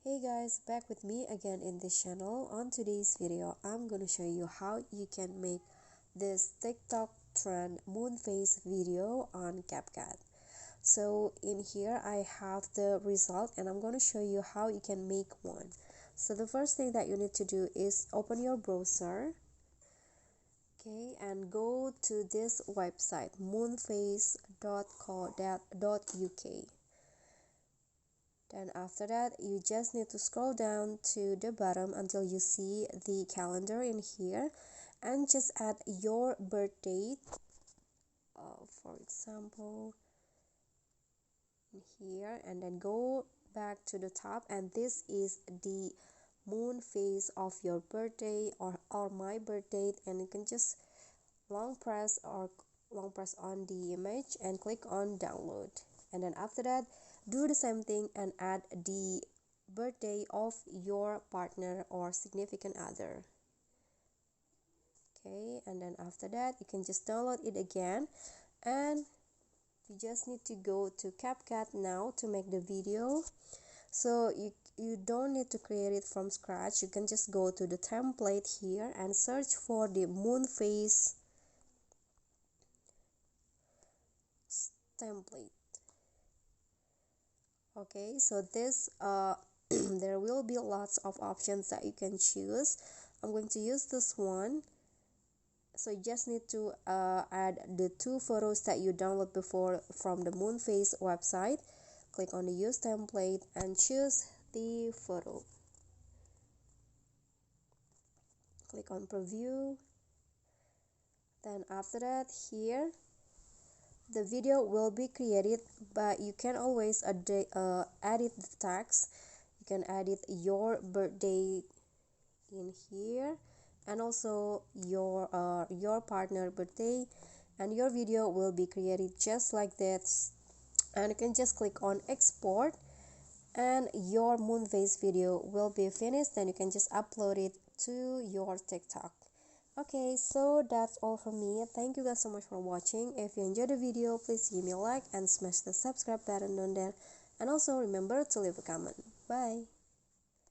Hey guys, back with me again in this channel. On today's video, I'm gonna show you how you can make this TikTok trend moon face video on CapCut. So in here I have the result and I'm gonna show you how you can make one. So the first thing that you need to do is open your browser, okay, and go to this website moonface.co.uk. Then after that, you just need to scroll down to the bottom until you see the calendar in here and just add your birth date, for example in here, and then go back to the top, and this is the moon phase of your birthday or my birth date, and you can just long press on the image and click on download. And then after that, do the same thing and add the birthday of your partner or significant other. Okay, and then after that you can just download it again, and you just need to go to CapCut now to make the video. So you don't need to create it from scratch. You can just go to the template here and search for the moon face template. Okay, so this there will be lots of options that you can choose. I'm going to use this one. So you just need to add the two photos that you download before from the Moonface website. Click on the use template and choose the photo. Click on preview. Then after that, here the video will be created, but you can always edit the text. You can edit your birthday in here and also your partner birthday, and your video will be created just like that. And you can just click on export and your moon face video will be finished. Then you can just upload it to your TikTok. Okay, so that's all from me. Thank you guys so much for watching. If you enjoyed the video, please give me a like and smash the subscribe button down there, and also remember to leave a comment. Bye.